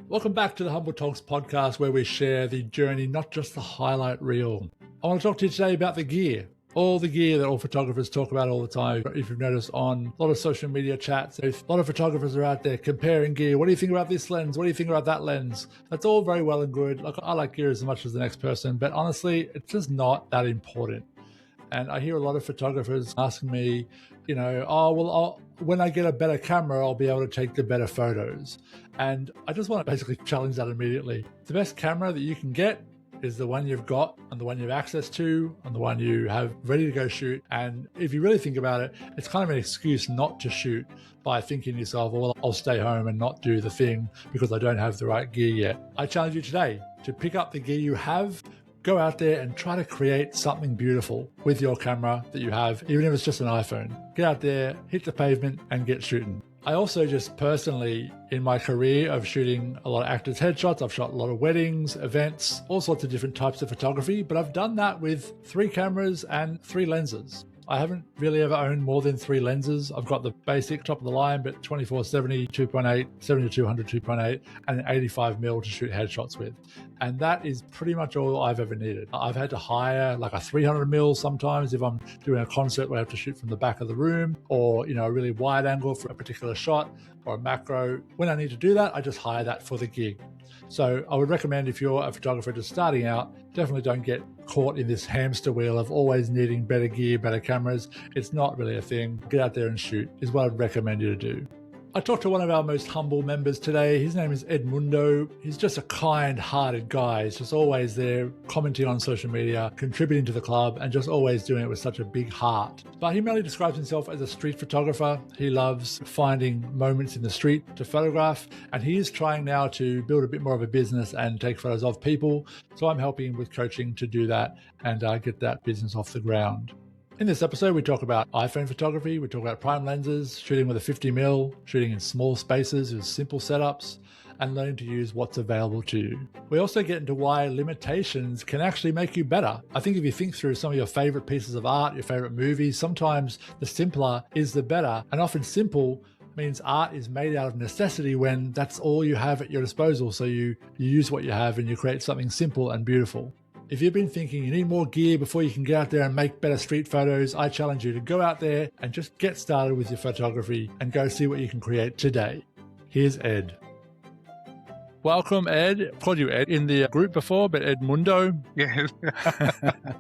Welcome back to the Humble Togs Podcast, where we share the journey, not just the highlight reel. I want to talk to you today about the gear. All the gear that all photographers talk about all the time. If you've noticed on a lot of social media chats, a lot of photographers are out there comparing gear. What do you think about this lens? What do you think about that lens? That's all very well and good. Like, I like gear as much as the next person, but honestly, it's just not that important. And I hear a lot of photographers asking me, when I get a better camera, I'll be able to take the better photos. And I just want to basically challenge that immediately. The best camera that you can get is the one you've got and the one you have access to and the one you have ready to go shoot. And if you really think about it, it's kind of an excuse not to shoot by thinking to yourself, well, I'll stay home and not do the thing because I don't have the right gear yet. I challenge you today to pick up the gear you have, go out there and try to create something beautiful with your camera that you have, even if it's just an iPhone. Get out there, hit the pavement and get shooting. I also just personally, in my career of shooting a lot of actors' headshots, I've shot a lot of weddings, events, all sorts of different types of photography, but I've done that with 3 cameras and 3 lenses. I haven't really ever owned more than 3 lenses. I've got the basic top of the line, but 24-70, 2.8, 70-200, 2.8, and an 85mm to shoot headshots with. And that is pretty much all I've ever needed. I've had to hire like a 300mm sometimes if I'm doing a concert where I have to shoot from the back of the room, or a really wide angle for a particular shot, or a macro. When I need to do that, I just hire that for the gig. So I would recommend, if you're a photographer just starting out, definitely don't get caught in this hamster wheel of always needing better gear, better cameras. It's not really a thing. Get out there and shoot is what I'd recommend you to do. I talked to one of our most humble members today. His name is Edmundo. He's just a kind-hearted guy. He's just always there commenting on social media, contributing to the club, and just always doing it with such a big heart. But he mainly describes himself as a street photographer. He loves finding moments in the street to photograph, and he is trying now to build a bit more of a business and take photos of people. So I'm helping him with coaching to do that and get that business off the ground. In this episode, we talk about iPhone photography, we talk about prime lenses, shooting with a 50mm, shooting in small spaces with simple setups, and learning to use what's available to you. We also get into why limitations can actually make you better. I think if you think through some of your favorite pieces of art, your favorite movies, sometimes the simpler is the better, and often simple means art is made out of necessity when that's all you have at your disposal. So you use what you have and you create something simple and beautiful. If you've been thinking you need more gear before you can get out there and make better street photos, I challenge you to go out there and just get started with your photography and go see what you can create today. Here's Ed. Welcome, Ed. I've called you Ed in the group before, but Edmundo. Yes.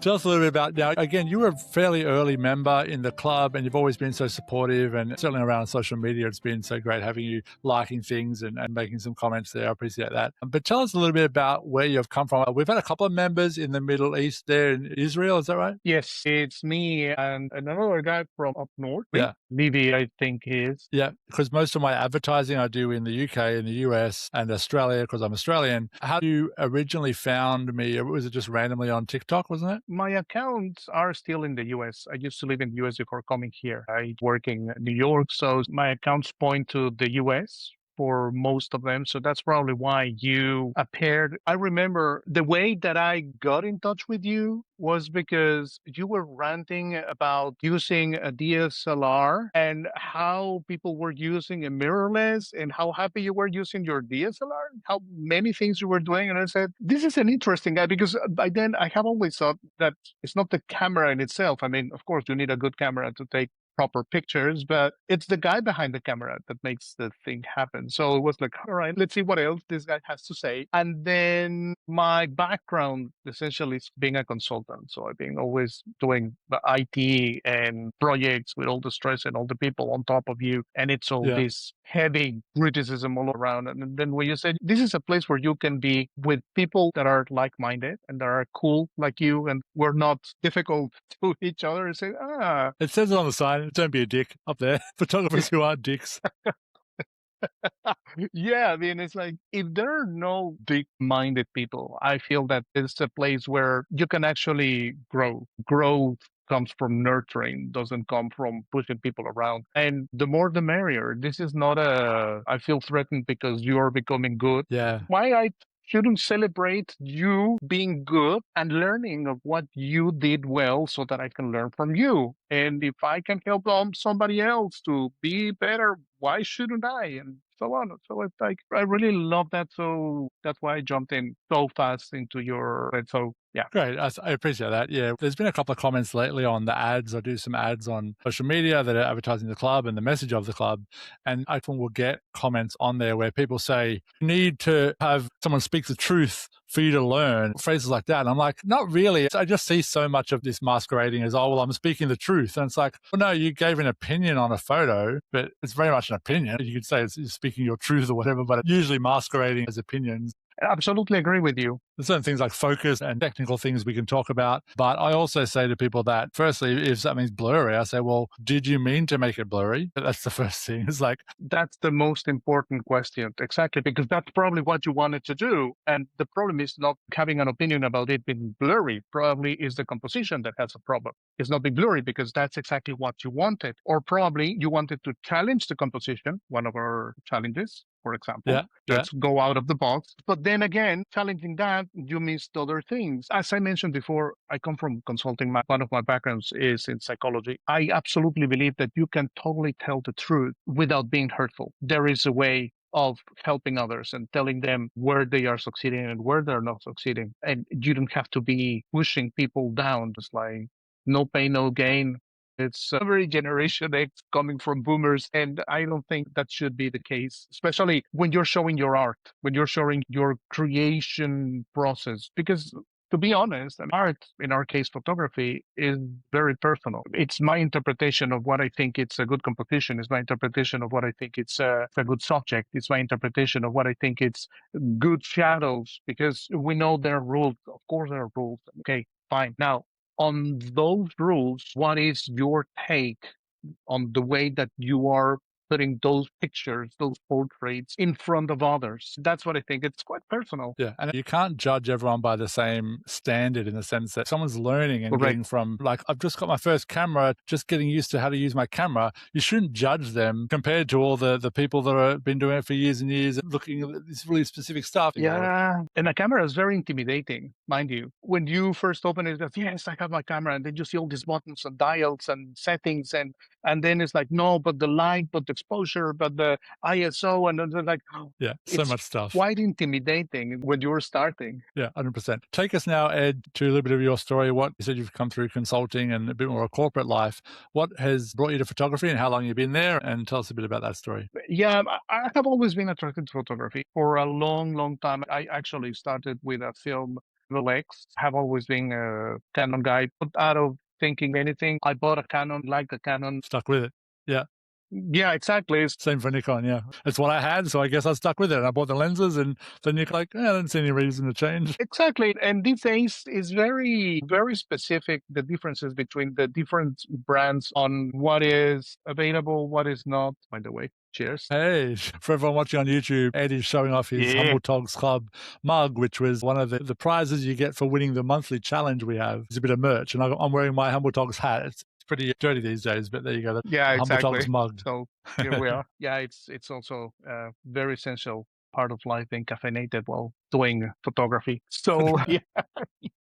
Tell us a little bit about, now, again, you were a fairly early member in the club and you've always been so supportive, and certainly around social media, it's been so great having you liking things and making some comments there. I appreciate that. But tell us a little bit about where you've come from. We've had a couple of members in the Middle East there in Israel. Is that right? Yes, it's me and another guy from up north. Yeah. Levy, I think he is. Yeah, because most of my advertising I do in the UK, in the US, and Australia, because I'm Australian. How you originally found me? Was it just randomly on TikTok, wasn't it? My accounts are still in the US. I used to live in the US before coming here. I work in New York, so my accounts point to the US for most of them. So that's probably why you appeared. I remember the way that I got in touch with you was because you were ranting about using a DSLR and how people were using a mirrorless and how happy you were using your DSLR, how many things you were doing. And I said, this is an interesting guy, because by then I have always thought that it's not the camera in itself. I mean, of course, you need a good camera to take proper pictures, but it's the guy behind the camera that makes the thing happen. So it was like, all right, let's see what else this guy has to say. And then my background essentially is being a consultant. So I've been always doing the IT and projects with all the stress and all the people on top of you. And it's all this heavy criticism all around. And then when you said, this is a place where you can be with people that are like-minded and that are cool like you, and we're not difficult to each other, and say, It says it on the sign, don't be a dick up there. Photographers who aren't dicks. Yeah, I mean, it's like, if there are no big-minded people, I feel that it's a place where you can actually grow. Growth comes from nurturing, doesn't come from pushing people around. And the more the merrier. This is not I feel threatened because you're becoming good. Yeah. Why I shouldn't celebrate you being good and learning of what you did well so that I can learn from you. And if I can help somebody else to be better, why shouldn't I? And so on. So it's like, I really love that. So that's why I jumped in so fast into your, and so yeah. Great. I appreciate that. Yeah. There's been a couple of comments lately on the ads. I do some ads on social media that are advertising the club and the message of the club. And I often will get comments on there where people say, you need to have someone speak the truth for you to learn, phrases like that. And I'm like, not really. I just see so much of this masquerading as, oh, well, I'm speaking the truth. And it's like, well, no, you gave an opinion on a photo, but it's very much an opinion. You could say it's speaking your truth or whatever, but it's usually masquerading as opinions. I absolutely agree with you. There's certain things like focus and technical things we can talk about. But I also say to people that, firstly, if something's blurry, I say, well, did you mean to make it blurry? That's the first thing. It's like, that's the most important question. Exactly. Because that's probably what you wanted to do. And the problem is not having an opinion about it being blurry. Probably is the composition that has a problem. It's not being blurry because that's exactly what you wanted. Or probably you wanted to challenge the composition, one of our challenges, for example. Let's go out of the box. But then again, challenging that, you missed other things. As I mentioned before, I come from consulting. One of my backgrounds is in psychology. I absolutely believe that you can totally tell the truth without being hurtful. There is a way of helping others and telling them where they are succeeding and where they're not succeeding. And you don't have to be pushing people down. It's like no pain, no gain. It's a very Generation X coming from boomers, and I don't think that should be the case, especially when you're showing your art, when you're showing your creation process. Because to be honest, art, in our case, photography, is very personal. It's my interpretation of what I think it's a good composition. It's my interpretation of what I think it's a good subject. It's my interpretation of what I think it's good shadows, because we know there are rules. Of course, there are rules. Okay, fine. Now, on those rules, what is your take on the way that you are putting those pictures, those portraits in front of others? That's what I think. It's quite personal. Yeah. And you can't judge everyone by the same standard, in the sense that someone's learning and getting from, like, I've just got my first camera, just getting used to how to use my camera. You shouldn't judge them compared to all the people that have been doing it for years and years, looking at this really specific stuff. Yeah. And a camera is very intimidating, mind you. When you first open it, it's, yes, I have my camera. And then you see all these buttons and dials and settings. And then it's like, no, but the light, but the exposure, but the ISO, and then like, yeah, so much stuff. Quite intimidating when you're starting. Yeah, 100%. Take us now, Ed, to a little bit of your story. What you said, you've come through consulting and a bit more of a corporate life. What has brought you to photography and how long you've been there? And tell us a bit about that story. Yeah, I have always been attracted to photography for a long, long time. I actually started with a film, X. Have always been a Canon guy, but out of thinking anything, I bought a Canon, liked the Canon. Stuck with it. Yeah. Yeah, exactly. Same for Nikon, yeah. It's what I had, so I guess I stuck with it. I bought the lenses, and then you're like, I don't see any reason to change. Exactly. And these days is very, very specific, the differences between the different brands on what is available, what is not, by the way. Cheers. Hey, for everyone watching on YouTube, Ed is showing off his Humble Togs Club mug, which was one of the prizes you get for winning the monthly challenge we have. It's a bit of merch, and I'm wearing my Humble Togs hat. It's pretty dirty these days, but there you go. Yeah, exactly. Humble Togs mug. So here we are. Yeah, it's also a very essential part of life, being caffeinated while doing photography. So yeah,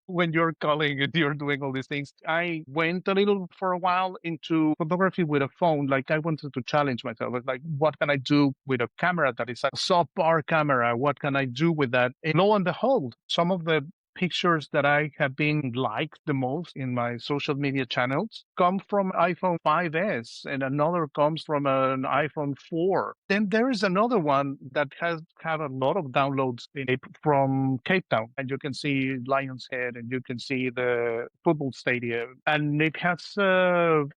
when you're calling and you're doing all these things, I went a little for a while into photography with a phone. Like, I wanted to challenge myself. Like, what can I do with a camera that is a subpar camera? What can I do with that? And lo and behold, some of the pictures that I have been liked the most in my social media channels come from iPhone 5S, and another comes from an iPhone 4. Then there is another one that has had a lot of downloads from Cape Town, and you can see Lion's Head, and you can see the football stadium, and it has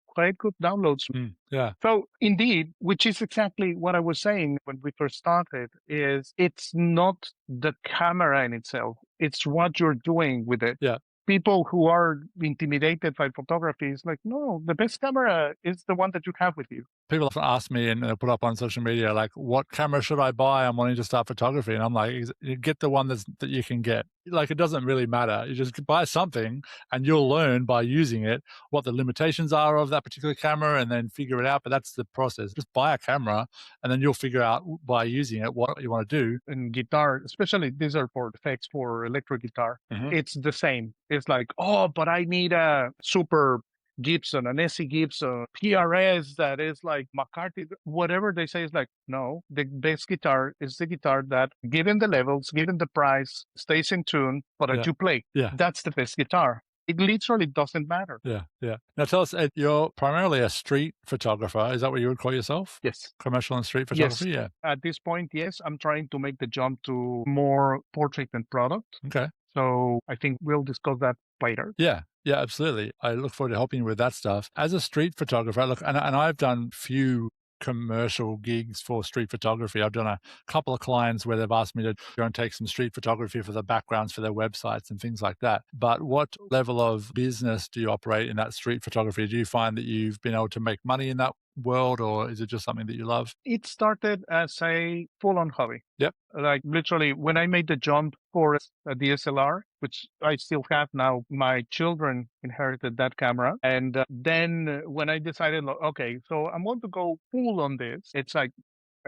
quite good downloads. Yeah. So indeed, which is exactly what I was saying when we first started, is it's not the camera in itself. It's what you're doing with it. Yeah. People who are intimidated by photography is like, no, the best camera is the one that you have with you. People often ask me, and put up on social media, like, what camera should I buy? I'm wanting to start photography. And I'm like, you get the one that you can get. Like, it doesn't really matter. You just buy something, and you'll learn by using it what the limitations are of that particular camera, and then figure it out. But that's the process. Just buy a camera, and then you'll figure out by using it what you want to do. In guitar, especially, these are for effects for electric guitar. It's the same. It's like, oh, but I need a super Gibson, an SE Gibson, PRS that is like McCarthy, whatever they say is like, no, the best guitar is the guitar that, given the levels, given the price, stays in tune, but that you play. Yeah. That's the best guitar. It literally doesn't matter. Yeah. Now tell us, Ed, you're primarily a street photographer. Is that what you would call yourself? Yes. Commercial and street photography? Yes. Yeah. At this point, yes, I'm trying to make the jump to more portrait and product. Okay. So I think we'll discuss that later. Yeah, absolutely. I look forward to helping you with that stuff. As a street photographer, look, and I've done few commercial gigs for street photography. I've done a couple of clients where they've asked me to go and take some street photography for the backgrounds for their websites and things like that. But what level of business do you operate in that street photography? Do you find that you've been able to make money in that world, or is it just something that you love? It started as a full-on hobby. Yep. Like literally when I made the jump for a DSLR, which I still have now, my children inherited that camera. And then when I decided, okay, so I'm going to go full on this, it's like,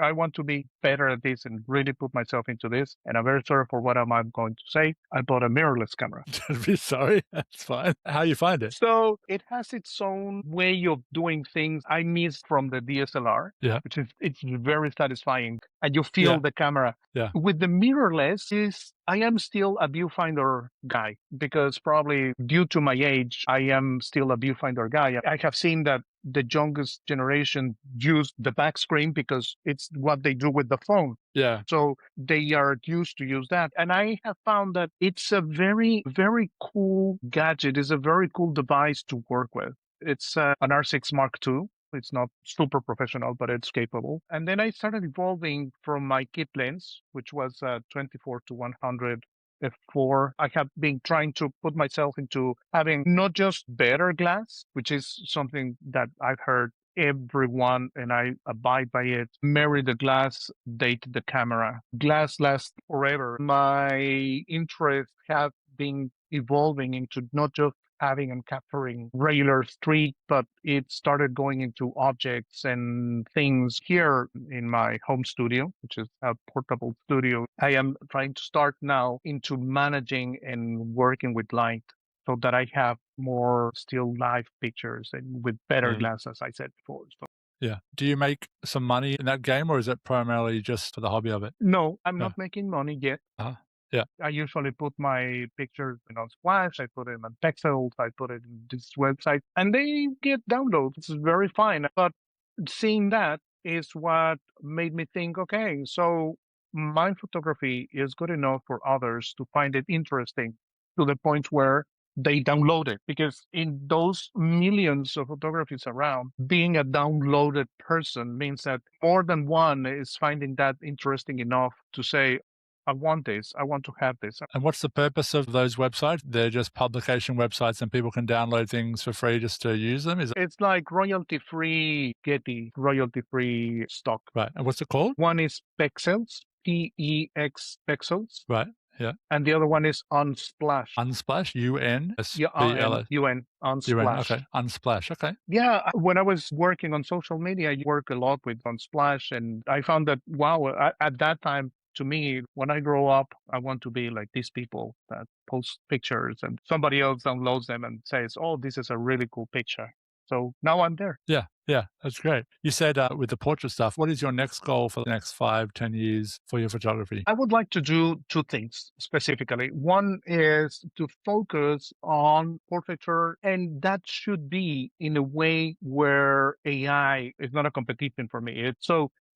I want to be better at this and really put myself into this. And I'm very sorry for what I'm going to say. I bought a mirrorless camera. Don't be sorry. That's fine. How you find it? So it has its own way of doing things. I missed from the DSLR, which is, it's very satisfying. And you feel the camera. Yeah. With the mirrorless, I am still a viewfinder guy because probably due to my age, I am still a viewfinder guy. I have seen that the youngest generation use the back screen because it's what they do with the phone. Yeah. So they are used to use that. And I have found that it's a very, very cool gadget. It's a very cool device to work with. It's an R6 Mark II. It's not super professional, but it's capable. And then I started evolving from my kit lens, which was 24 to 100 f4. I have been trying to put myself into having not just better glass, which is something that I've heard everyone, and I abide by it. Marry the glass, date the camera. Glass lasts forever. My interests have been evolving into not just having and capturing regular street, but it started going into objects and things here in my home studio, which is a portable studio. I am trying to start now into managing and working with light so that I have more still live pictures and with better glass, as I said before. So. Yeah. Do you make some money in that game, or is it primarily just for the hobby of it? No, I'm not making money yet. Yeah. I usually put my pictures on Splash, I put them on Pexels, I put it in this website, and they get downloads. It's very fine. But seeing that is what made me think, okay, so my photography is good enough for others to find it interesting to the point where they download it. Because in those millions of photographies around, being a downloaded person means that more than one is finding that interesting enough to say, I want this. I want to have this. And what's the purpose of those websites? They're just publication websites and people can download things for free just to use them? It's like royalty-free Getty, royalty-free stock. Right. And what's it called? One is Pexels, PEX Pexels. Right. Yeah. And the other one is Unsplash. Unsplash, U-N-S-P-L-S. Yeah, UN, Unsplash. Okay, Unsplash, okay. Yeah, when I was working on social media, I work a lot with Unsplash, and I found that, wow, at that time, to me, when I grow up, I want to be like these people that post pictures and somebody else downloads them and says, oh, this is a really cool picture. So now I'm there. Yeah, that's great. You said with the portrait stuff, what is your next goal for the next 5-10 years for your photography? I would like to do two things specifically. One is to focus on portraiture, and that should be in a way where AI is not a competition for me.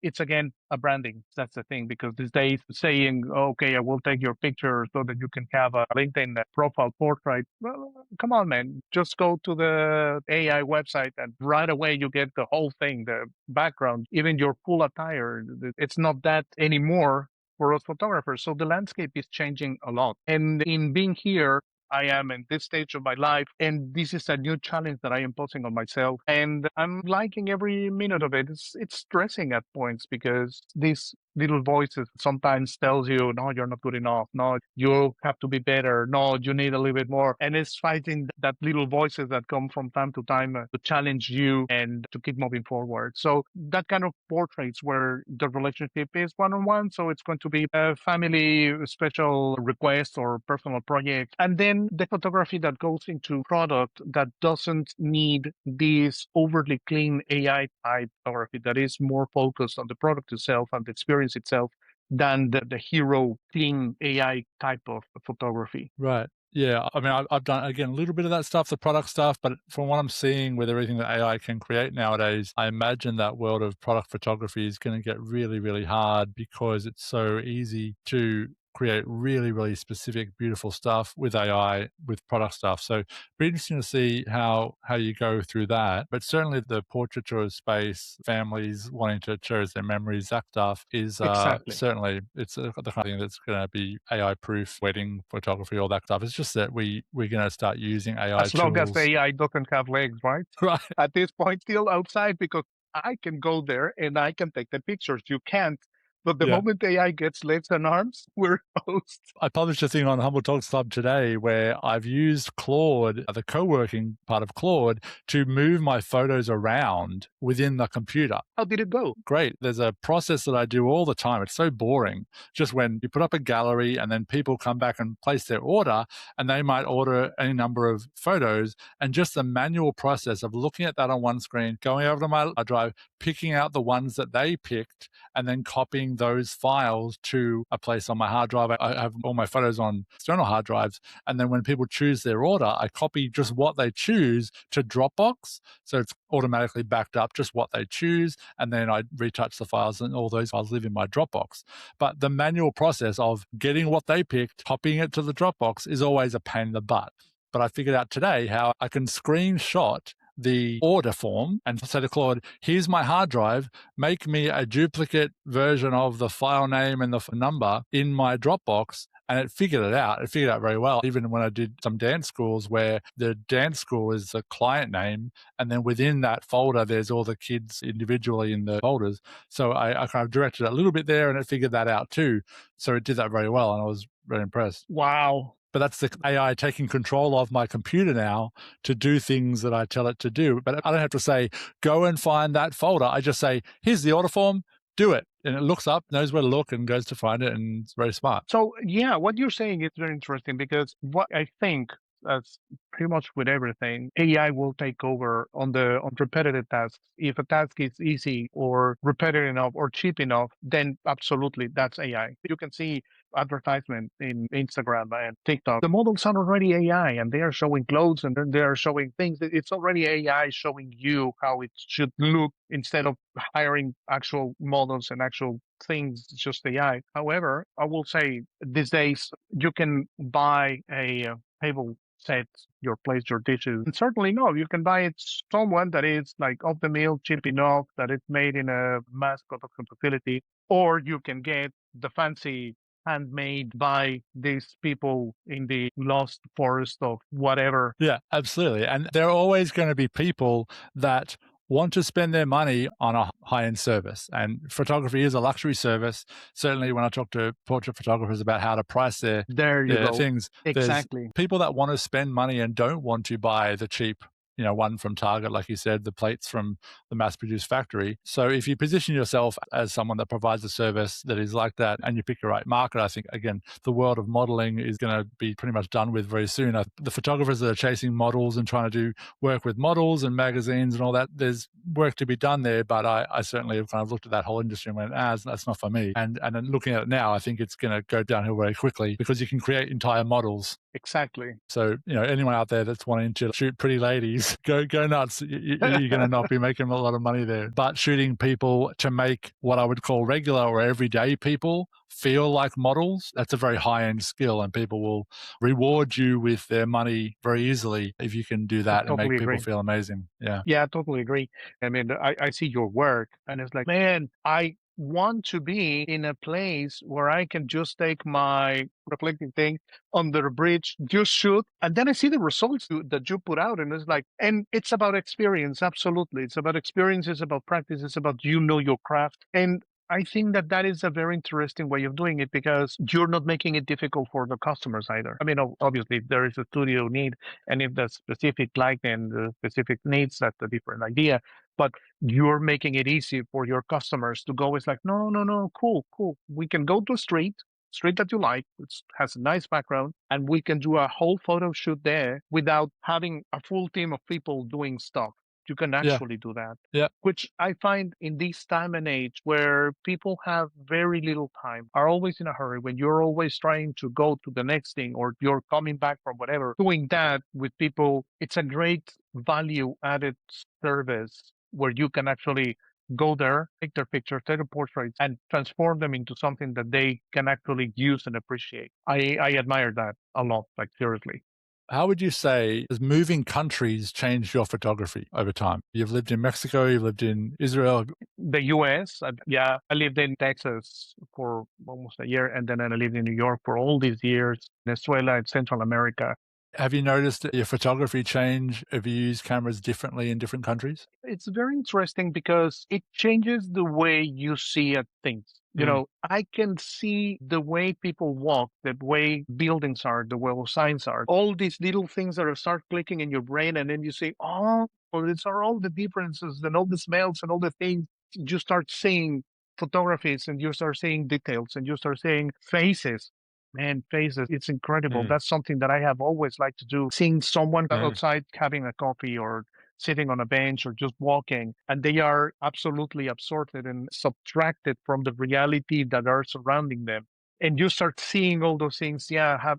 It's again a branding. That's the thing, because these days saying, okay, I will take your picture so that you can have a LinkedIn profile portrait. Well, come on, man. Just go to the AI website and right away you get the whole thing, the background, even your full attire. It's not that anymore for us photographers. So the landscape is changing a lot. And in being here, I am in this stage of my life, and this is a new challenge that I am posing on myself, and I'm liking every minute of it. It's stressing at points because these little voices sometimes tells you, no, you're not good enough. No, you have to be better. No, you need a little bit more. And it's fighting that little voices that come from time to time to challenge you and to keep moving forward. So that kind of portraits where the relationship is one-on-one. So it's going to be a family special request or personal project. And then then the photography that goes into product that doesn't need this overly clean AI type photography that is more focused on the product itself and the experience itself than the hero clean AI type of photography. Right. Yeah. I mean, I've done, again, a little bit of that stuff, the product stuff, but from what I'm seeing with everything that AI can create nowadays, I imagine that world of product photography is going to get really, really hard because it's so easy to create really, really specific, beautiful stuff with AI, with product stuff. So it'd be interesting to see how you go through that. But certainly the portraiture space, families wanting to cherish their memories, that stuff is Exactly. certainly, it's the kind of thing that's going to be AI proof, wedding photography, all that stuff. It's just that we're going to start using AI As long as the tools. AI doesn't have legs, right? Right. At this point, still outside because I can go there and I can take the pictures. You can't. But the Yeah. moment AI gets legs and arms, we're toast. I published a thing on Humble Togs Club today where I've used Claude, the co-working part of Claude, to move my photos around within the computer. How did it go? Great. There's a process that I do all the time. It's so boring. Just when you put up a gallery and then people come back and place their order, and they might order any number of photos, and just the manual process of looking at that on one screen, going over to my hard drive, picking out the ones that they picked, and then copying those files to a place on my hard drive. I have all my photos on external hard drives. And then when people choose their order, I copy just what they choose to Dropbox. So it's automatically backed up just what they choose. And then I retouch the files, and all those files live in my Dropbox. But the manual process of getting what they picked, copying it to the Dropbox is always a pain in the butt. But I figured out today how I can screenshot the order form and say to Claude, here's my hard drive, make me a duplicate version of the file name and the number in my Dropbox. And it figured it out. It figured it out very well. Even when I did some dance schools where the dance school is the client name, and then within that folder, there's all the kids individually in the folders. So I kind of directed it a little bit there, and it figured that out too. So it did that very well, and I was very impressed. Wow. But that's the AI taking control of my computer now to do things that I tell it to do. But I don't have to say, go and find that folder. I just say, here's the order form, do it. And it looks up, knows where to look, and goes to find it, and it's very smart. So, yeah, what you're saying is very interesting because what I think, as pretty much with everything, AI will take over on repetitive tasks. If a task is easy or repetitive enough or cheap enough, then absolutely that's AI. You can see advertisement in Instagram and TikTok. The models are already AI and they are showing clothes and then they are showing things. It's already AI showing you how it should look instead of hiring actual models and actual things, just AI. However, I will say these days you can buy a table set your place, your dishes. And certainly no, you can buy it someone that is like off the mill, cheap enough, that it's made in a mass production facility, or you can get the fancy handmade by these people in the lost forest of whatever. Yeah, absolutely. And there are always going to be people that want to spend their money on a high-end service. And photography is a luxury service. Certainly when I talk to portrait photographers about how to price their things, Exactly. there's people that want to spend money and don't want to buy the cheap one from Target, like you said, the plates from the mass-produced factory. So if you position yourself as someone that provides a service that is like that and you pick your right market, I think, again, the world of modeling is going to be pretty much done with very soon. The photographers that are chasing models and trying to do work with models and magazines and all that, there's work to be done there, but I certainly have kind of looked at that whole industry and went, that's not for me. And then looking at it now, I think it's going to go downhill very quickly because you can create entire models. Exactly. So, anyone out there that's wanting to shoot pretty ladies, go nuts. You're going to not be making a lot of money there. But shooting people to make what I would call regular or everyday people feel like models, that's a very high-end skill, and people will reward you with their money very easily if you can do that and make people feel amazing. Yeah. Yeah, I totally agree. I mean, I see your work and it's like, man, I want to be in a place where I can just take my reflecting thing under the bridge, just shoot, and then I see the results that you put out, and it's like, and it's about experience, absolutely. It's about experience, it's about practice, it's about your craft, and I think that is a very interesting way of doing it because you're not making it difficult for the customers either. I mean, obviously, if there is a studio need, and if the specific light and the specific needs, that's a different idea. But you're making it easy for your customers to go. It's like, no, cool. We can go to a street, street that you like, it has a nice background, and we can do a whole photo shoot there without having a full team of people doing stuff. You can Yeah. actually do that, Yeah. which I find in this time and age where people have very little time, are always in a hurry, when you're always trying to go to the next thing or you're coming back from whatever, doing that with people, it's a great value added service where you can actually go there, take their pictures, take their portraits, and transform them into something that they can actually use and appreciate. I admire that a lot, like seriously. How would you say has moving countries changed your photography over time? You've lived in Mexico, you've lived in Israel. The US, I lived in Texas for almost a year, and then I lived in New York for all these years, Venezuela and Central America. Have you noticed your photography change? Have you used cameras differently in different countries? It's very interesting because it changes the way you see at things. You know, I can see the way people walk, the way buildings are, the way signs are, all these little things that start clicking in your brain. And then you say, oh, well, these are all the differences and all the smells and all the things. You start seeing photographies and you start seeing details and you start seeing faces. Man, faces, it's incredible. That's something that I have always liked to do. Seeing someone outside having a coffee or sitting on a bench or just walking, and they are absolutely absorbed and subtracted from the reality that are surrounding them. And you start seeing all those things.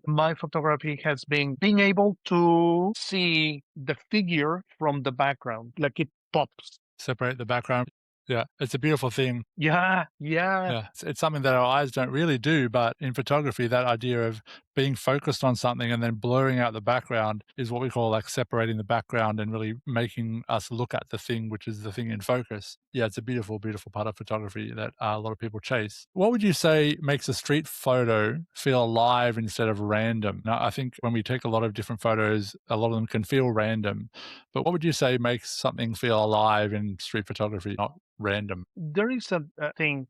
My photography has been being able to see the figure from the background, like it pops. Separate the background. Yeah, it's a beautiful thing. Yeah. It's something that our eyes don't really do, but in photography, that idea of being focused on something and then blurring out the background is what we call like separating the background and really making us look at the thing, which is the thing in focus. Yeah, it's a beautiful, beautiful part of photography that a lot of people chase. What would you say makes a street photo feel alive instead of random? Now, I think when we take a lot of different photos, a lot of them can feel random, but what would you say makes something feel alive in street photography, not random? There is a thing,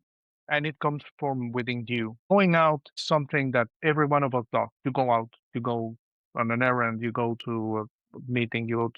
and it comes from within you. Going out, something that every one of us does. You go out, you go on an errand, you go to a meeting, you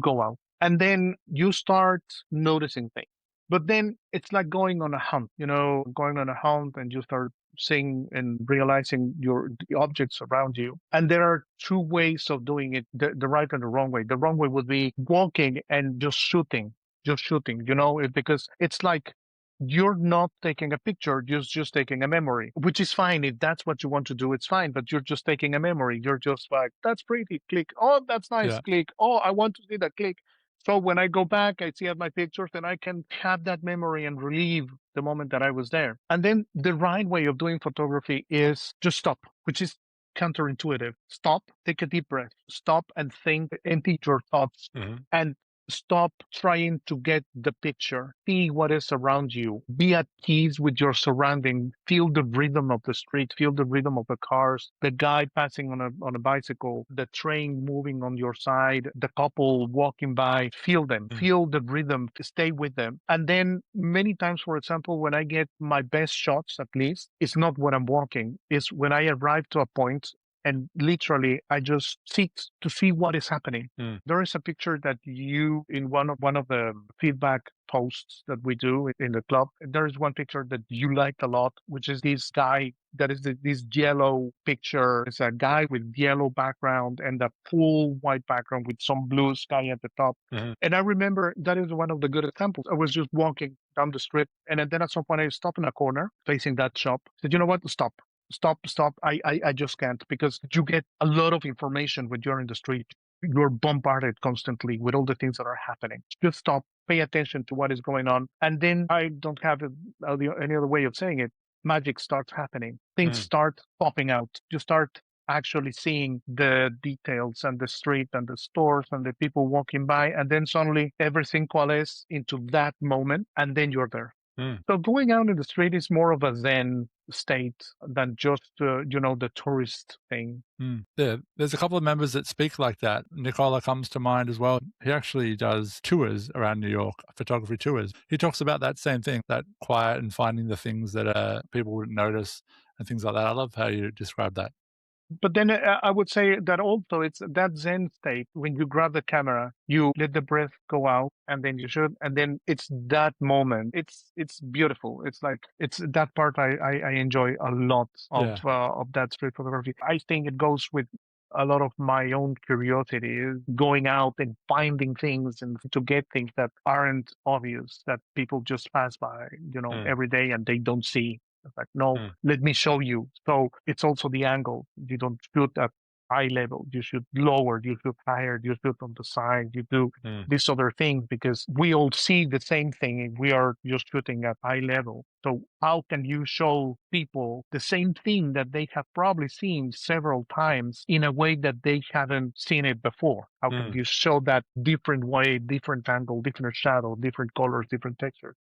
go out, and then you start noticing things. But then it's like going on a hunt, going on a hunt, and you start seeing and realizing the objects around you. And there are two ways of doing it: the right and the wrong way. The wrong way would be walking and just shooting, because it's like you're not taking a picture, you're just taking a memory, which is fine. If that's what you want to do, it's fine, but you're just taking a memory. You're just like, that's pretty, click. Oh, that's nice, click. Oh, I want to see that, click. So when I go back, I see my pictures and I can have that memory and relive the moment that I was there. And then the right way of doing photography is just stop, which is counterintuitive. Stop, take a deep breath, stop and think, empty your thoughts, and stop trying to get the picture. See what is around you. Be at ease with your surrounding. Feel the rhythm of the street. Feel the rhythm of the cars. The guy passing on a bicycle. The train moving on your side. The couple walking by. Feel them. Feel the rhythm. Stay with them. And then many times, for example, when I get my best shots, at least, it's not when I'm walking. It's when I arrive to a point and literally, I just seek to see what is happening. There is a picture that you, in one of the feedback posts that we do in the club, there is one picture that you liked a lot, which is this guy that is this yellow picture. It's a guy with yellow background and a full white background with some blue sky at the top. And I remember that is one of the good examples. I was just walking down the street, and then at some point I stopped in a corner facing that shop. I said, you know what? Stop. I just can't, because you get a lot of information when you're in the street. You're bombarded constantly with all the things that are happening. Just stop, pay attention to what is going on. And then I don't have any other way of saying it. Magic starts happening. Things start popping out. You start actually seeing the details and the street and the stores and the people walking by. And then suddenly everything coalesces into that moment. And then you're there. So going out in the street is more of a Zen state than just, the tourist thing. Yeah, there's a couple of members that speak like that. Nicola comes to mind as well. He actually does tours around New York, photography tours. He talks about that same thing, that quiet and finding the things that people wouldn't notice and things like that. I love how you describe that. But then I would say that also it's that Zen state when you grab the camera, you let the breath go out, and then you shoot, and then it's that moment. It's beautiful. It's like it's that part I enjoy a lot of that street photography. I think it goes with a lot of my own curiosity, is going out and finding things and to get things that aren't obvious, that people just pass by, every day and they don't see. It's like, no, let me show you. So it's also the angle. You don't shoot at eye level. You shoot lower. You shoot higher. You shoot on the side. You do these other things because we all see the same thing and we are just shooting at eye level. So how can you show people the same thing that they have probably seen several times in a way that they haven't seen it before? How can you show that different way, different angle, different shadow, different colors, different textures?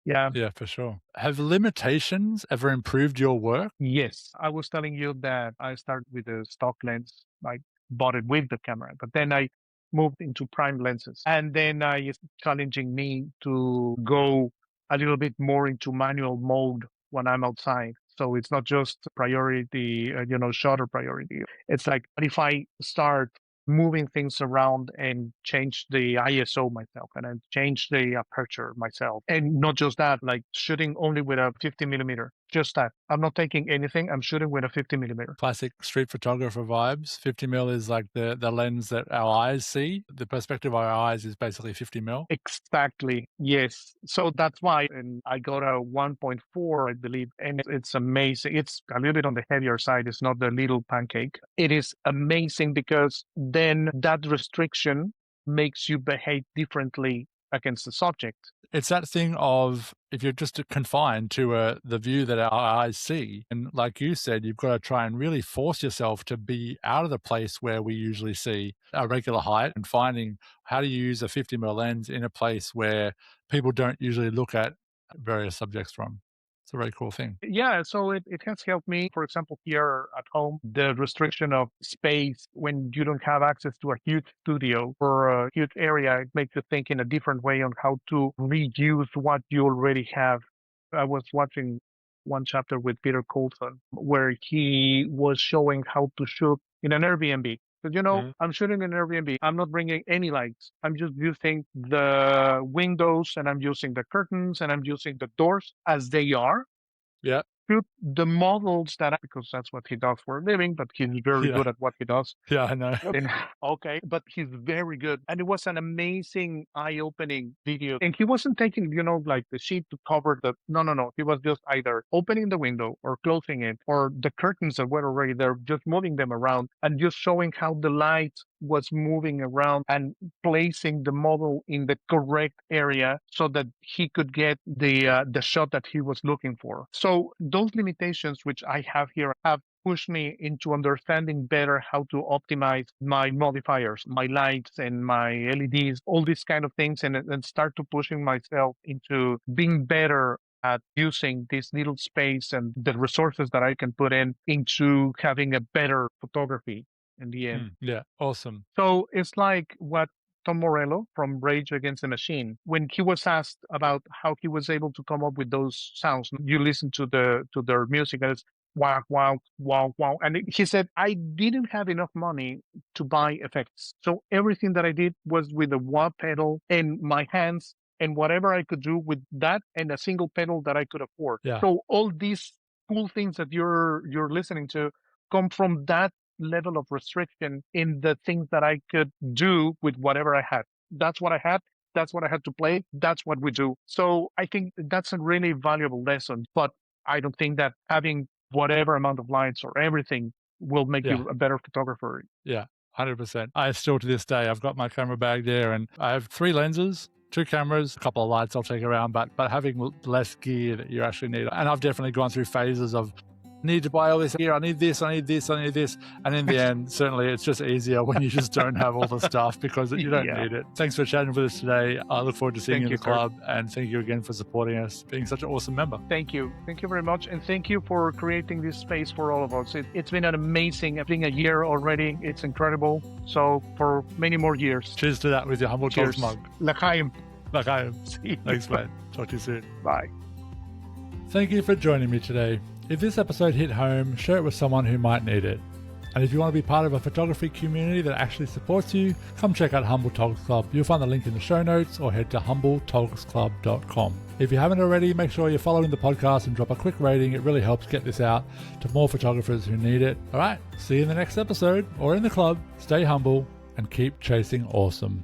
Yeah. Yeah, for sure. Have limitations ever improved your work? Yes. I was telling you that I started with a stock lens. I bought it with the camera, but then I moved into prime lenses. And then it's challenging me to go a little bit more into manual mode when I'm outside. So it's not just priority, shutter priority. It's like, what if I start moving things around and change the ISO myself and then change the aperture myself? And not just that, like shooting only with a 50 millimeter. Just that. I'm not taking anything. I'm shooting with a 50 millimeter. Classic street photographer vibes. 50 mil is like the lens that our eyes see. The perspective of our eyes is basically 50 mil. Exactly. Yes. So that's why. And I got a 1.4, I believe. And it's amazing. It's a little bit on the heavier side. It's not the little pancake. It is amazing because then that restriction makes you behave differently against the subject. It's that thing of if you're just confined to the view that our eyes see, and like you said, you've got to try and really force yourself to be out of the place where we usually see a regular height and finding how do you use a 50 mil lens in a place where people don't usually look at various subjects from. It's a very cool thing. Yeah, so it has helped me, for example, here at home, the restriction of space when you don't have access to a huge studio or a huge area, it makes you think in a different way on how to reuse what you already have. I was watching one chapter with Peter Coulson where he was showing how to shoot in an Airbnb. But I'm shooting in Airbnb. I'm not bringing any lights. I'm just using the windows and I'm using the curtains and I'm using the doors as they are. Yeah. Shoot the models because that's what he does for a living, but he's very good at what he does. Yeah, I know. Okay, but he's very good. And it was an amazing eye-opening video. And he wasn't taking, like the sheet to cover the, no. He was just either opening the window or closing it, or the curtains that were already there, just moving them around and just showing how the light was moving around and placing the model in the correct area so that he could get the shot that he was looking for. So those limitations which I have here have pushed me into understanding better how to optimize my modifiers, my lights and my LEDs, all these kind of things, and start to pushing myself into being better at using this little space and the resources that I can put into having a better photography in the end. Yeah, awesome. So it's like what Tom Morello from Rage Against the Machine, when he was asked about how he was able to come up with those sounds. You listen to their music and it's wow, wow, wow, wow. And he said, I didn't have enough money to buy effects. So everything that I did was with a wah pedal and my hands and whatever I could do with that and a single pedal that I could afford. Yeah. So all these cool things that you're listening to come from that level of restriction in the things that I could do with whatever I had. That's what I had. That's what I had to play. That's what we do. So I think that's a really valuable lesson. But I don't think that having whatever amount of lights or everything will make you a better photographer. Yeah, 100%. I still to this day, I've got my camera bag there and I have 3 lenses, 2 cameras, a couple of lights I'll take around, but having less gear that you actually need. And I've definitely gone through phases of need to buy all this gear. I need this, I need this, I need this. And in the end, certainly it's just easier when you just don't have all the stuff because you don't need it. Thanks for chatting with us today. I look forward to seeing you in the club. And thank you again for supporting us, being such an awesome member. Thank you. Thank you very much. And thank you for creating this space for all of us. It's been an amazing, I think a year already. It's incredible. So for many more years. Cheers to that with your Humble Togs mug. L'chaim. L'chaim. Thanks, mate. Talk to you soon. Bye. Thank you for joining me today. If this episode hit home, share it with someone who might need it. And if you want to be part of a photography community that actually supports you, come check out Humble Togs Club. You'll find the link in the show notes or head to humbletogsclub.com. If you haven't already, make sure you're following the podcast and drop a quick rating. It really helps get this out to more photographers who need it. All right, see you in the next episode or in the club. Stay humble and keep chasing awesome.